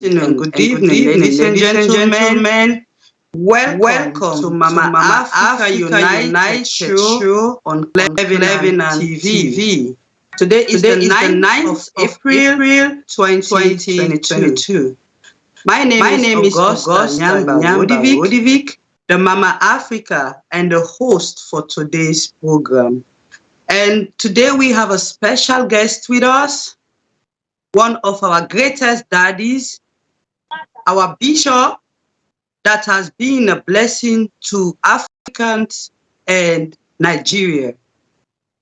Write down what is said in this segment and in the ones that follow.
Good evening, ladies and gentlemen. Welcome to Mama Africa United show on Cleveland TV. Today is the 9th of April 2022. My name is Augusta Nyamba Wodivik, the Mama Africa and the host for today's program. And today we have a special guest with us, one of our greatest daddies, our bishop that has been a blessing to Africans and Nigeria.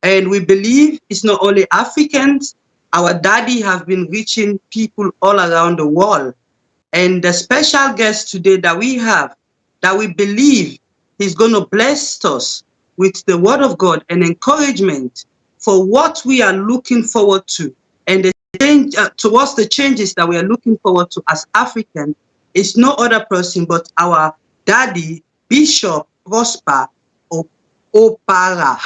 And we believe it's not only Africans, our daddy have been reaching people all around the world. And the special guest today that we have, that we believe he's going to bless us with the word of God and encouragement for what we are looking forward to. And the change, towards the changes that we are looking forward to as Africans, is no other person but our daddy, Bishop Prosper Obara.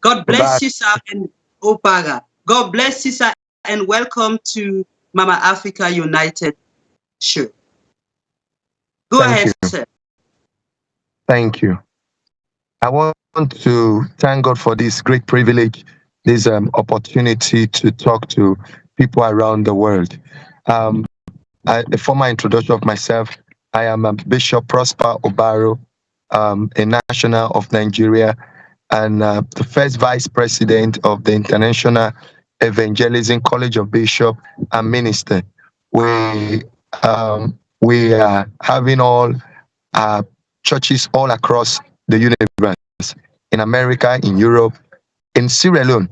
God bless you, sir, and Obara. God bless you, sir, and welcome to Mama Africa United show. Go ahead, sir. Thank you. I want to thank God for this great privilege, this opportunity to talk to people around the world. A formal introduction of myself. I am Bishop Prosper Obara, a national of Nigeria, and the first vice president of the International Evangelism College of Bishop and Minister. We are having all churches all across the universe, in America, in Europe, in Sierra Leone.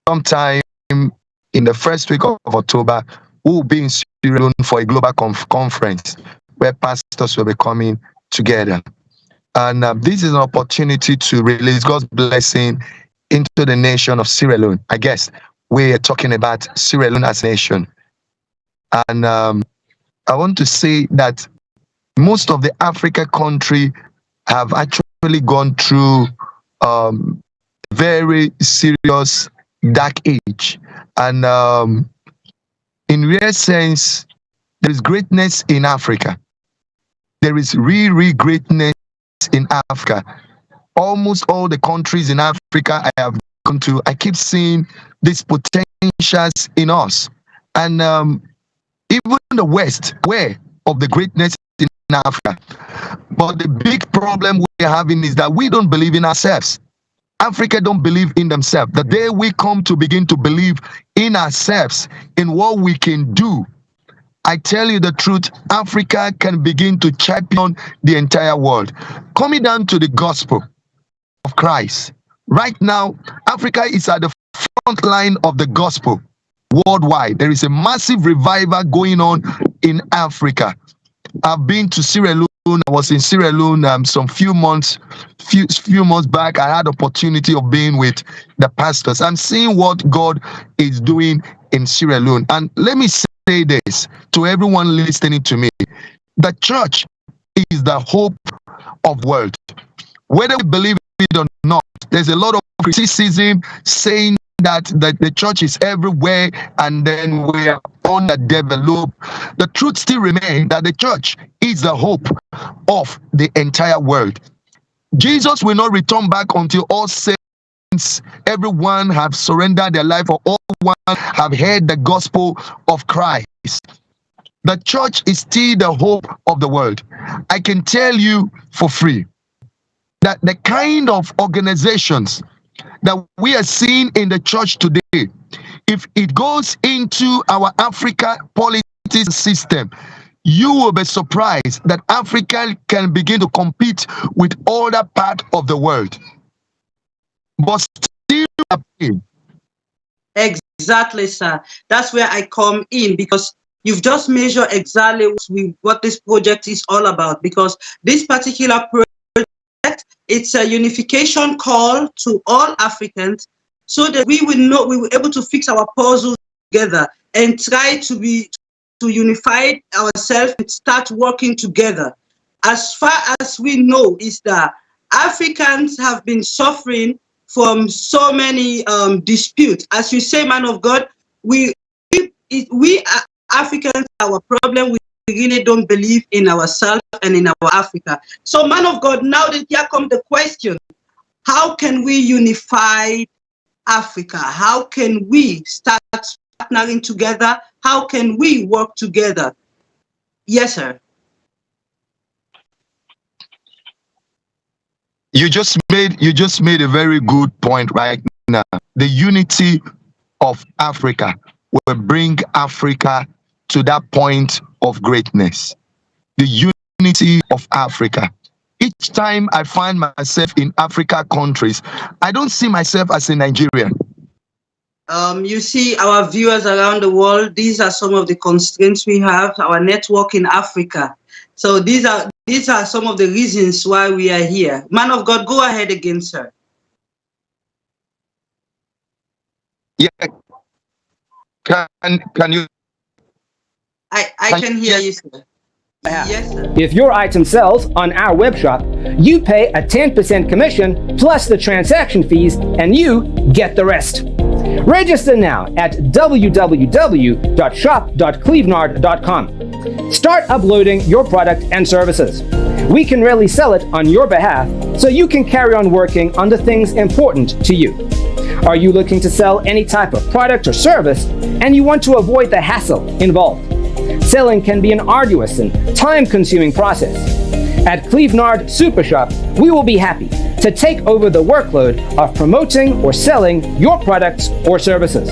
Sometime in the first week of October, we'll be in Sierra Leone for a global conference where pastors will be coming together. And this is an opportunity to release God's blessing into the nation of Sierra Leone. I guess we are talking about Sierra Leone as a nation. And I want to say that most of the Africa country have actually gone through very serious dark age. And in real sense, there is greatness in Africa. There is real greatness in Africa. Almost all the countries in Africa I have gone to, I keep seeing these potentials in us. And even the West, aware of the greatness in Africa. But the big problem we're having is that we don't believe in ourselves. Africa don't believe in themselves. The day we come to begin to believe in ourselves, in what we can do, I tell you the truth, Africa can begin to champion the entire world. Coming down to the gospel of Christ. Right now, Africa is at the front line of the gospel worldwide. There is a massive revival going on in Africa. I've been to Sierra Leone. I was in Sierra Leone some few months back. I had opportunity of being with the pastors. I'm seeing what God is doing in Sierra Leone. And let me say this to everyone listening to me. The church is the hope of the world. Whether we believe it or not, there's a lot of criticism saying that the church is everywhere and then we are underdeveloped. The truth still remains that the church is the hope of the entire world. Jesus will not return back until all saints, everyone have surrendered their life, or all one have heard the gospel of Christ. The church is still the hope of the world. I can tell you for free that the kind of organizations that we are seeing in the church today, if it goes into our Africa politics system, you will be surprised that Africa can begin to compete with other parts of the world. But still, exactly, sir. That's where I come in, because you've just measured exactly what this project is all about. Because this particular project, it's a unification call to all Africans, so that we will able to fix our puzzles together and try to unify ourselves and start working together. As far as we know, is that Africans have been suffering from so many disputes. As you say, man of God, we Africans, our problem, we really don't believe in ourselves and in our Africa. So, man of God, now that here comes the question, how can we unify Africa? How can we start partnering together? How can we work together? Yes, sir. You just made a very good point right now. The unity of Africa will bring Africa to that point of greatness. The unity of Africa. Each time I find myself in Africa countries, I don't see myself as a Nigerian. You see, our viewers around the world, these are some of the constraints we have, our network in Africa. So these are some of the reasons why we are here. Man of God, go ahead again, sir. Yeah. Can you? I can hear you, sir. Yes, sir. If your item sells on our web shop, you pay a 10% commission plus the transaction fees, and you get the rest. Register now at www.shop.clevenard.com. Start uploading your product and services. We can really sell it on your behalf so you can carry on working on the things important to you. Are you looking to sell any type of product or service and you want to avoid the hassle involved? Selling can be an arduous and time-consuming process. At Clevenard Super Shop, we will be happy to take over the workload of promoting or selling your products or services.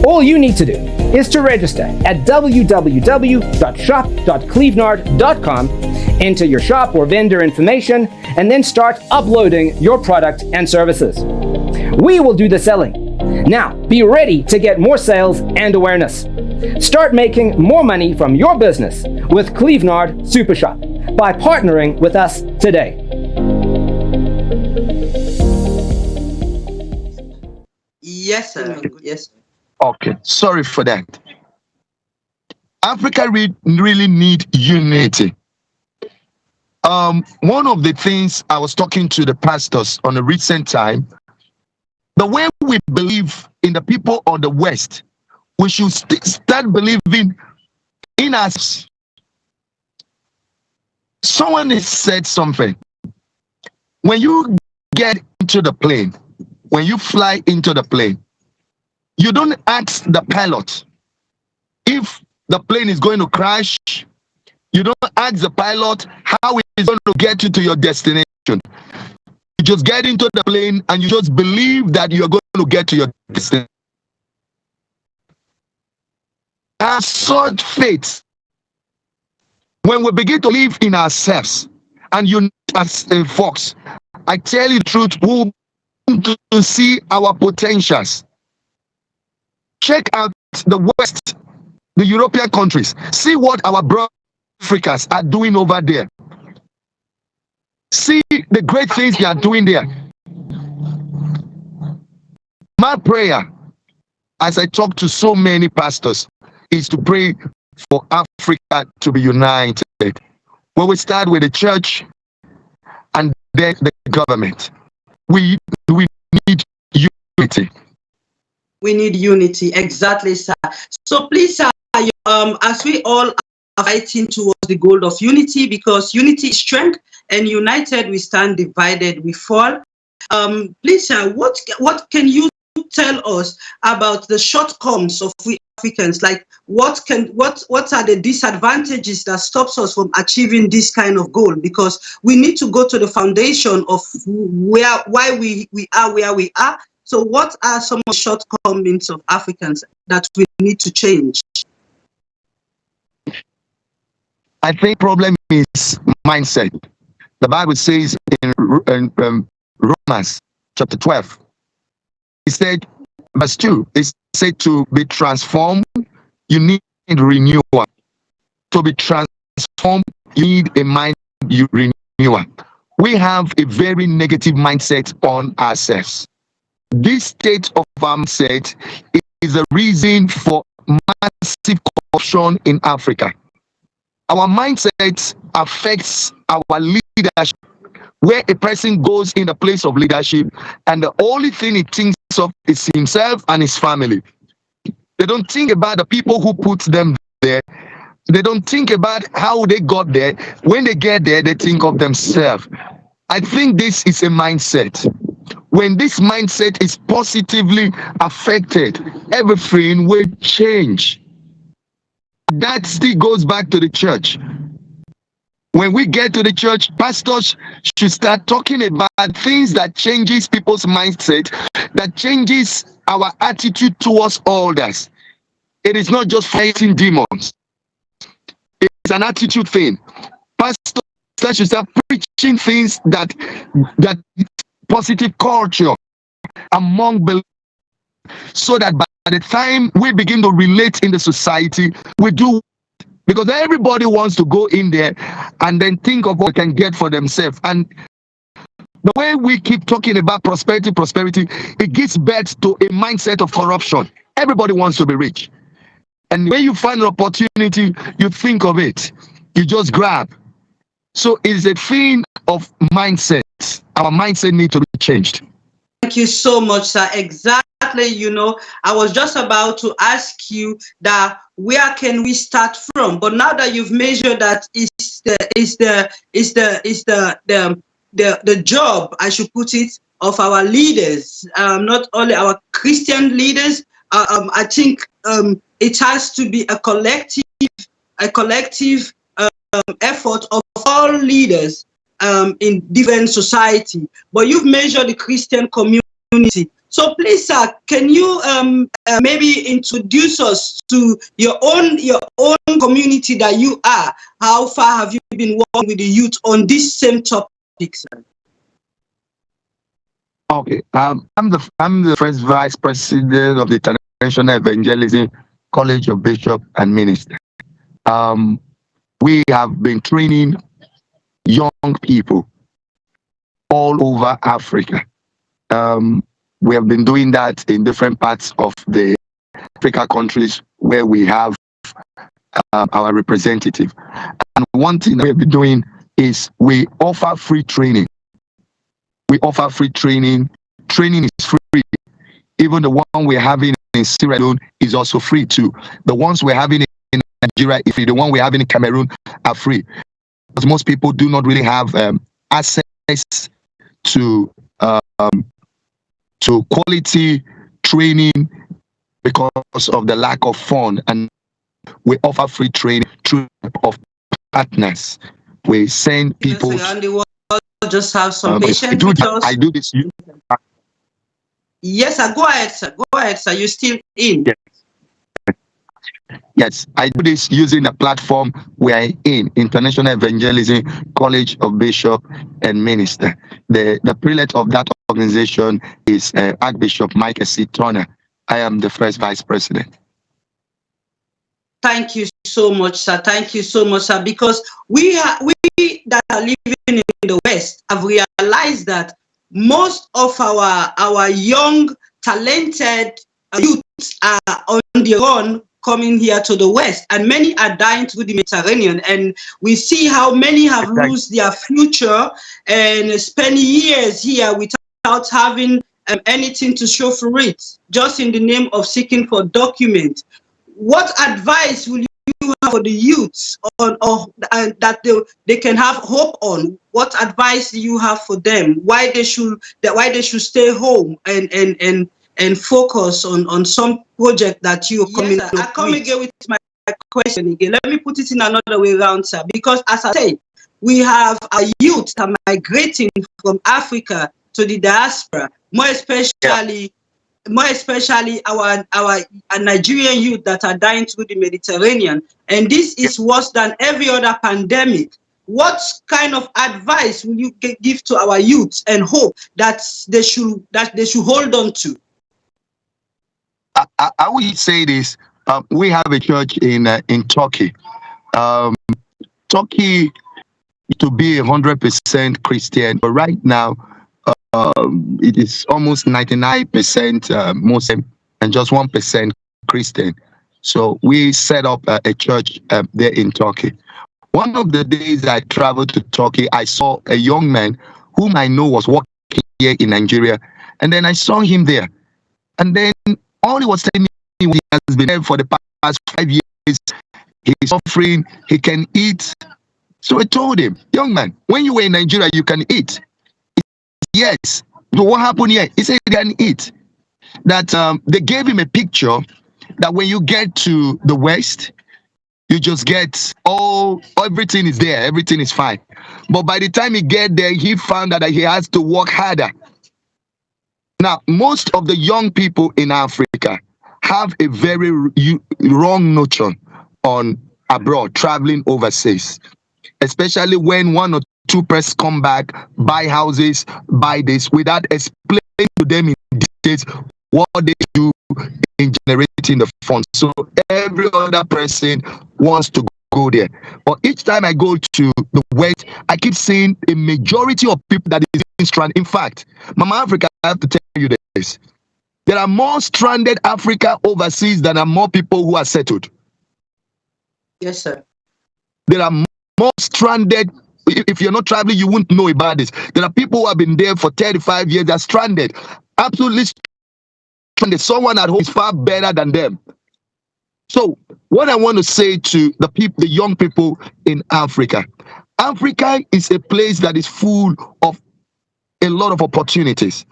All you need to do is to register at www.shop.clevenard.com, enter your shop or vendor information, and then start uploading your product and services. We will do the selling. Now, be ready to get more sales and awareness. Start making more money from your business with Clevenard Super Shop by partnering with us today. Yes, sir. Yes, sir. Okay, sorry for that. Africa really need unity. One of the things I was talking to the pastors on a recent time, the way we believe in the people of the West, we should start believing in us. Someone has said something. When you get into the plane, when you fly into the plane, you don't ask the pilot if the plane is going to crash. You don't ask the pilot how it is going to get you to your destination. You just get into the plane and you just believe that you're going to get to your destination. Have such faith. When we begin to live in ourselves and unite as folks, I tell you the truth, we'll to see our potentials. Check out the West, the European countries. See what our brothers Africans are doing over there. See the great things they are doing there. My prayer, as I talk to so many pastors, is to pray for Africa to be united. We will start with the church and then the government. We need unity. We need unity, exactly, sir. So please, sir, as we all are fighting towards the goal of unity, because unity is strength, and united we stand, divided we fall. Please, sir, what can you tell us about the shortcomings of we Africans? Like, what are the disadvantages that stops us from achieving this kind of goal? Because we need to go to the foundation of why we are where we are. So what are some of the shortcomings of Africans that we need to change? I think problem is mindset. The Bible says in Romans chapter 12, it said, verse 2, it said to be transformed, you need renewal. To be transformed, you need a mind renewal. We have a very negative mindset on ourselves. This state of our mindset is a reason for massive corruption in Africa. Our mindset affects our leadership, where a person goes in the place of leadership and the only thing he thinks of is himself and his family. They don't think about the people who put them there. there, they don't think about how they got there. When they get there, they think of themselves. I think this is a mindset. When this mindset is positively affected, everything will change. That still goes back to the church. When we get to the church, pastors should start talking about things that changes people's mindset, that changes our attitude towards others. It is not just fighting demons. It's an attitude thing. Pastors should start preaching things that positive culture among believers, so that by the time we begin to relate in the society, we do, because everybody wants to go in there and then think of what they can get for themselves. And the way we keep talking about prosperity, it gives birth to a mindset of corruption. Everybody wants to be rich. And when you find an opportunity, you think of it. You just grab. So it's a thing of mindset. Our mindset needs to be changed. Thank you so much, sir. Exactly. I was just about to ask you that where can we start from? But now that you've measured that, is the job, I should put it, of our leaders, not only our Christian leaders. I think it has to be a collective effort of all leaders in different society. But you've measured the Christian community. So please, sir, can you maybe introduce us to your own community that you are? How far have you been working with the youth on this same topic, sir? Okay, I'm the first vice president of the International Evangelism College of Bishop and Minister. We have been training young people all over Africa. We have been doing that in different parts of the Africa countries where we have our representative. And one thing that we have been doing is we offer free training. We offer free training. Training is free. Even the one we're having in Sierra Leone is also free too. The ones we're having in Nigeria, if the one we're having in Cameroon, are free. Because most people do not really have access to quality training because of the lack of fund. And we offer free training through of partners. We send people. Just have some patience. I do this. Yes, sir. Go ahead, sir. Go ahead, sir. You're still in. Yes, I do this using the platform we're in, International Evangelism College of Bishop and Minister. The prelate of that organization is Archbishop Michael C. Turner. I am the first vice president. Thank you so much, sir. Thank you so much, sir. Because we that are living in the West have realized that most of our young, talented youths are on the run coming here to the West, and many are dying through the Mediterranean. And we see how many have lost their future and spend years here without having anything to show for it, just in the name of seeking for documents. What advice will you have for the youths that they can have hope on? What advice do you have for them? Why they should stay home and focus on some project that you are coming up with? I come again with my question again. Let me put it in another way around, sir. Because as I say, we have a youth that are migrating from Africa to the diaspora, more especially our Nigerian youth that are dying through the Mediterranean. And this is worse than every other pandemic. What kind of advice will you give to our youth and hope that they should hold on to? I would say this. We have a church in Turkey. Turkey to be 100% Christian, but right now it is almost 99% Muslim and just 1% Christian. So we set up a church there in Turkey. One of the days I traveled to Turkey, I saw a young man whom I know was working here in Nigeria, and then I saw him there. And then all he was telling me was he has been there for the past 5 years. He's suffering. He can eat. So I told him, young man, when you were in Nigeria, you can eat. Yes. So what happened here? He said he can eat. That they gave him a picture that when you get to the West, you just get everything is there, everything is fine. But by the time he get there, he found out that he has to work harder. Now, most of the young people in Africa have a very wrong notion on abroad, traveling overseas, especially when one or two persons come back, buy houses, buy this, without explaining to them in details what they do in generating the funds. So every other person wants to go there. But each time I go to the West, I keep seeing a majority of people that is stranded. In fact, Mama Africa, I have to tell you this. There are more stranded Africa overseas than are more people who are settled. Yes, sir. There are more stranded. If you're not traveling, you won't know about this. There are people who have been there for 35 years that are stranded. Absolutely stranded. Someone at home is far better than them. So what I want to say to the people, the young people in Africa, Africa is a place that is full of a lot of opportunities.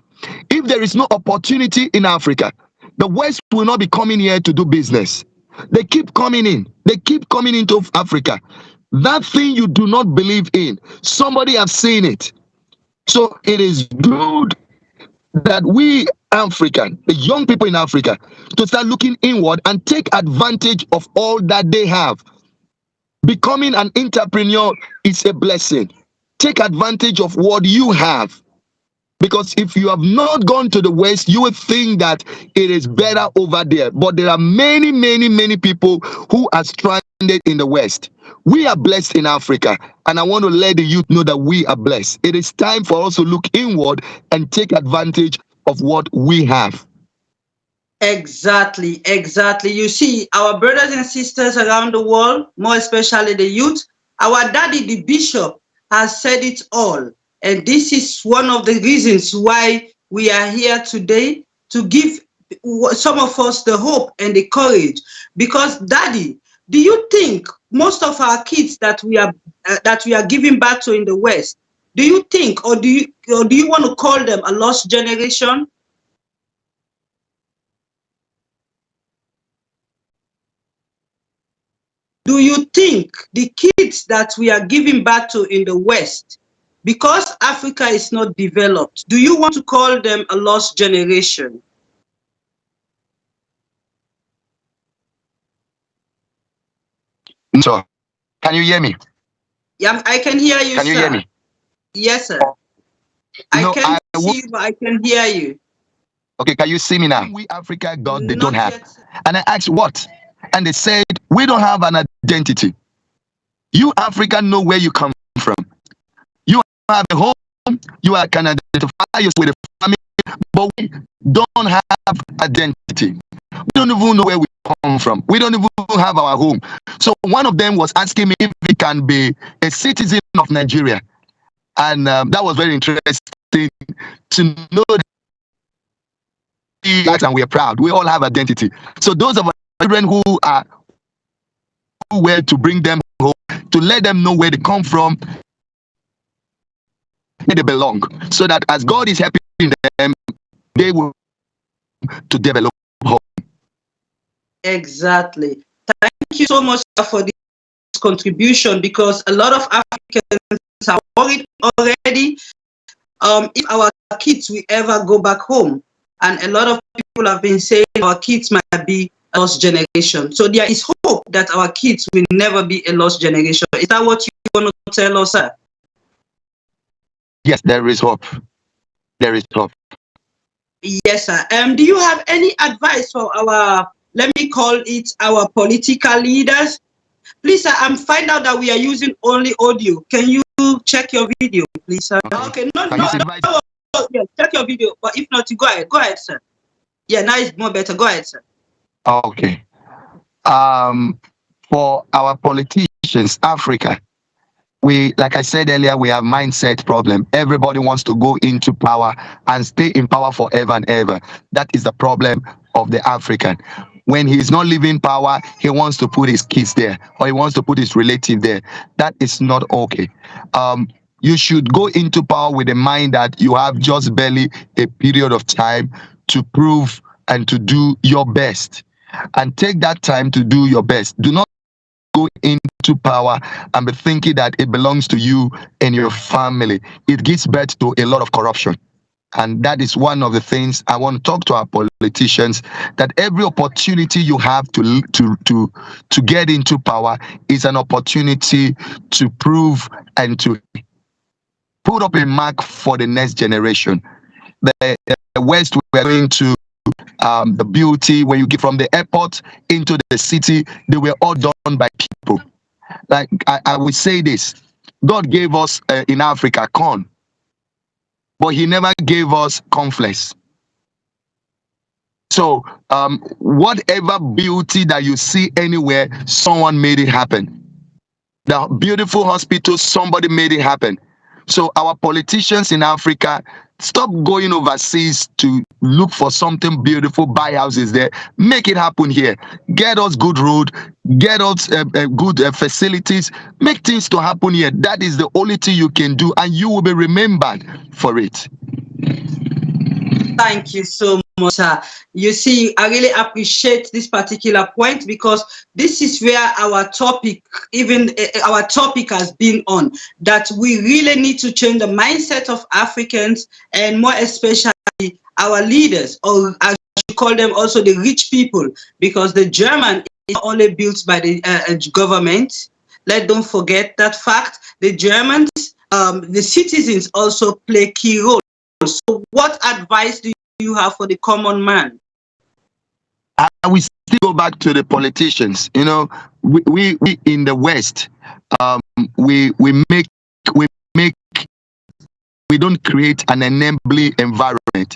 If there is no opportunity in Africa, the West will not be coming here to do business. They keep coming in. They keep coming into Africa. That thing you do not believe in, somebody has seen it. So it is good that we African, the young people in Africa, to start looking inward and take advantage of all that they have. Becoming an entrepreneur is a blessing. Take advantage of what you have. Because if you have not gone to the West, you would think that it is better over there. But there are many, many, many people who are stranded in the West. We are blessed in Africa. And I want to let the youth know that we are blessed. It is time for us to look inward and take advantage of what we have. Exactly, exactly. You see, our brothers and sisters around the world, more especially the youth, our daddy, the bishop, has said it all. And this is one of the reasons why we are here today, to give some of us the hope and the courage. Because, daddy, do you think most of our kids that we are giving back to in the West, do you think, or do you want to call them a lost generation? Do you think the kids that we are giving back to in the West, because Africa is not developed, do you want to call them a lost generation? So, can you hear me? Yeah, I can hear you, Can you sir. hear me? Yes, sir. I can't see you, but I can hear you. Okay, can you see me now? We Africa, God, they Not don't have. yet, sir. And I asked what? And they said, we don't have an identity. You Africa know where you come from. You have a home. You can identify yourself with a family, but we don't have identity. We don't even know where we come from. We don't even have our home. So one of them was asking me if we can be a citizen of Nigeria. And that was very interesting to know that we are proud. We all have identity. So those of our children who were to bring them home, to let them know where they come from, where they belong, so that as God is helping them, they will to develop home. Exactly. Thank you so much for this contribution, because a lot of Africans are worried already if our kids will ever go back home. And a lot of people have been saying our kids might be a lost generation. So there is hope that our kids will never be a lost generation. Is that what you want to tell us, sir? Yes, there is hope. There is hope. Yes, sir. Do you have any advice for our, let me call it, our political leaders? Please, sir, I'm find out that we are using only audio. Can you check your video, please, sir? Okay, no, yeah, check your video. But if not, you go ahead. Go ahead, sir. Yeah, now it's more better. Go ahead, sir. Okay. For our politicians, Africa, we, like I said earlier, we have mindset problem. Everybody wants to go into power and stay in power forever and ever. That is the problem of the African. when he's not leaving power, he wants to put his kids there or he wants to put his relative there. That is not okay. You should go into power with the mind that you have just barely a period of time to prove and to do your best. And take that time to do your best. Do not go into power and be thinking that it belongs to you and your family. It gives birth to a lot of corruption. And that is one of the things I want to talk to our politicians, that every opportunity you have to get into power is an opportunity to prove and to put up a mark for the next generation. The West, we're going to the beauty, when you get from the airport into the city, they were all done by people. Like I would say this: God gave us in Africa corn, but He never gave us cornflakes. So whatever beauty that you see anywhere, someone made it happen. The beautiful hospital, somebody made it happen. So our politicians in Africa, stop going overseas to look for something beautiful, buy houses there, make it happen here. Get us good road, get us good facilities, make things to happen here. That is the only thing you can do, and you will be remembered for it. Thank you so much, sir. You see, I really appreciate this particular point, because this is where our topic, even our topic has been on, that we really need to change the mindset of Africans, and more especially our leaders, or I should call them also the rich people, because the German is not only built by the government. Don't forget that fact. The Germans, the citizens also play key role. So what advice do you have for the common man? I will still go back to the politicians. You know, we in the West, we don't create an enabling environment,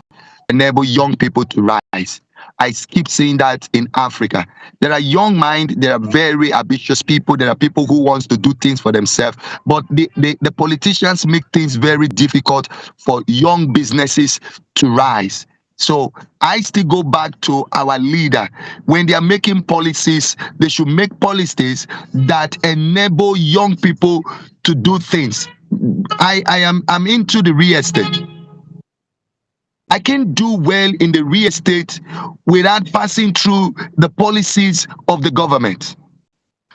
enable young people to rise. I keep saying that in Africa, there are young minds, there are very ambitious people, there are people who wants to do things for themselves, but the politicians make things very difficult for young businesses to rise. So I still go back to our leader. When they are making policies, they should make policies that enable young people to do things. I'm into the real estate. I can do well in the real estate without passing through the policies of the government.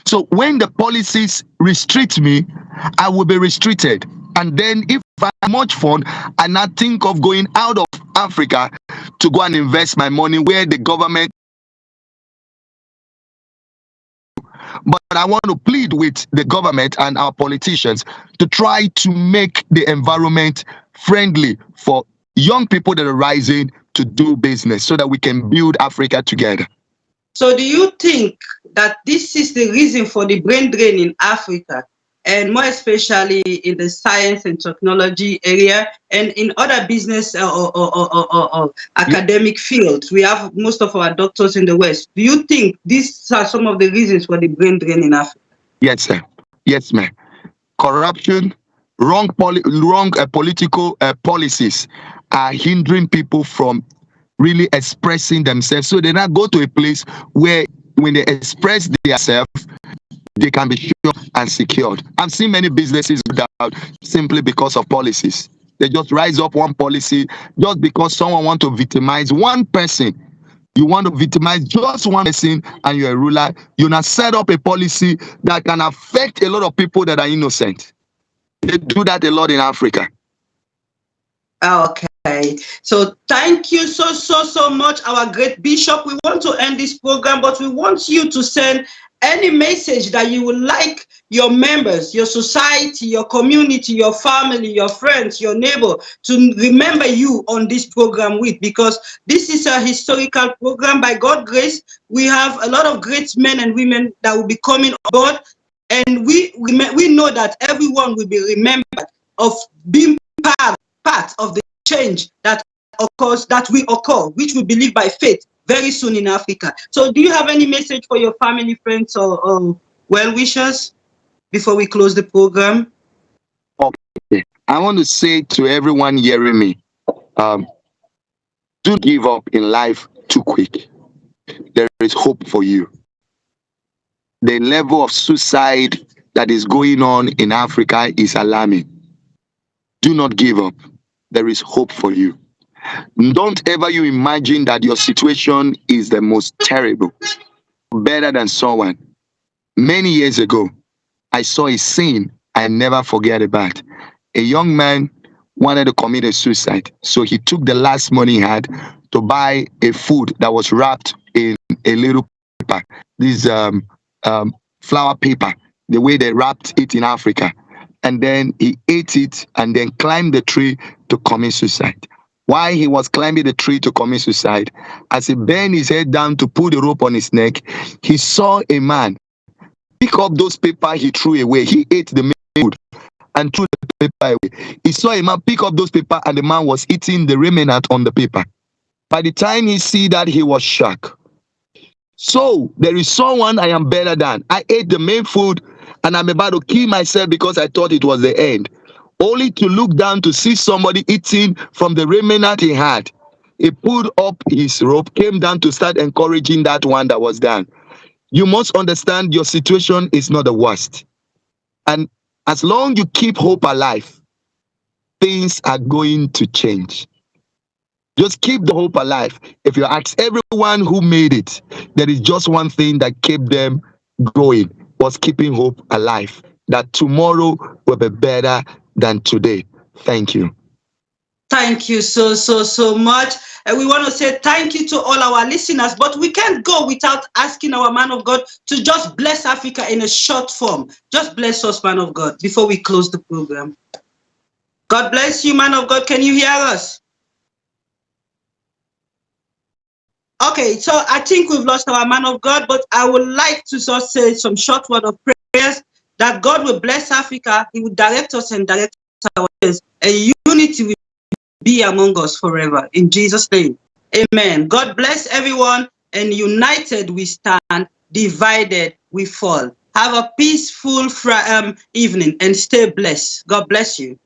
So when the policies restrict me, I will be restricted. And then if I have much fun and I think of going out of Africa to go and invest my money where the government, but I want to plead with the government and our politicians to try to make the environment friendly for young people that are rising to do business so that we can build Africa together. So do you think that this is the reason for the brain drain in Africa, and more especially in the science and technology area and in other business or academic fields? We have most of our doctors in the West. Do you think these are some of the reasons for the brain drain in Africa? Yes, sir. Yes, ma'am. Corruption, wrong political policies are hindering people from really expressing themselves. So they now go to a place where when they express themselves, they can be sure and secured. I've seen many businesses without simply because of policies. They just rise up one policy just because someone wants to victimize one person. You want to victimize just one person and you're a ruler. You now set up a policy that can affect a lot of people that are innocent. They do that a lot in Africa. Okay. So thank you so much, our great bishop. We want to end this program, but we want you to send any message that you would like your members, your society, your community, your family, your friends, your neighbor to remember you on this program with, because this is a historical program. By God's grace, we have a lot of great men and women that will be coming on board, and we know that everyone will be remembered of being part of the change that occurs, that will occur, which we believe by faith very soon in Africa. So do you have any message for your family, friends, or well-wishers before we close the program? Okay. I want to say to everyone hearing me, don't give up in life too quick. there is hope for you. The level of suicide that is going on in Africa is alarming. Do not give up. There is hope for you. Don't ever you imagine that your situation is the most terrible, better than someone. Many years ago, I saw a scene I never forget about. A young man wanted to commit a suicide, so he took the last money he had to buy a food that was wrapped in a little paper. This flour paper, the way they wrapped it in Africa. And then he ate it and then climbed the tree to commit suicide. While he was climbing the tree to commit suicide, as he bent his head down to put the rope on his neck, he saw a man pick up those paper he threw away. He ate the food and threw the paper away. He saw a man pick up those paper and the man was eating the remnant on the paper. By the time he see that, he was shocked. So there is someone I am better than. I ate the main food and I'm about to kill myself because I thought it was the end. Only to look down to see somebody eating from the remnant he had. He pulled up his rope, came down to start encouraging that one that was down. You must understand your situation is not the worst. And as long as you keep hope alive, things are going to change. Just keep the hope alive. If you ask everyone who made it, there is just one thing that kept them going, was keeping hope alive. That tomorrow will be better than today. Thank you. Thank you so much. And we want to say thank you to all our listeners, but we can't go without asking our man of God to just bless Africa in a short form. Just bless us, man of God, before we close the program. God bless you, man of God. Can you hear us? Okay, so I think we've lost our man of God, but I would like to just say some short word of prayers that God will bless Africa. He will direct us and direct our ways, and unity will be among us forever. In Jesus' name, amen. God bless everyone, and united we stand, divided we fall. Have a peaceful evening and stay blessed. God bless you.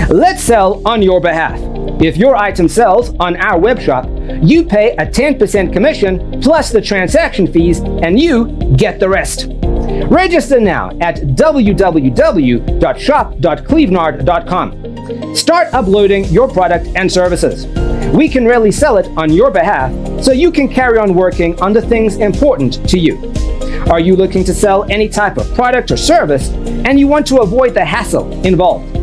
Let's sell on your behalf. If your item sells on our web shop, you pay a 10% commission plus the transaction fees, and you get the rest. Register now at www.shop.clevenard.com. Start uploading your product and services. We can really sell it on your behalf so you can carry on working on the things important to you. Are you looking to sell any type of product or service and you want to avoid the hassle involved?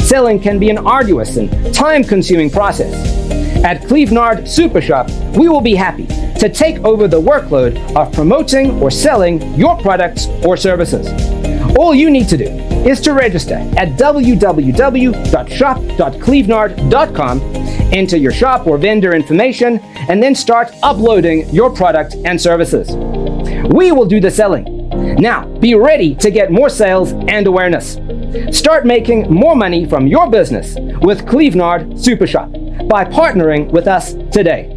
Selling can be an arduous and time-consuming process. At Clevenard Super Shop, we will be happy to take over the workload of promoting or selling your products or services. All you need to do is to register at www.shop.clevenard.com, enter your shop or vendor information, and then start uploading your product and services. We will do the selling. Now, be ready to get more sales and awareness. Start making more money from your business with Clevenard Super Shop by partnering with us today.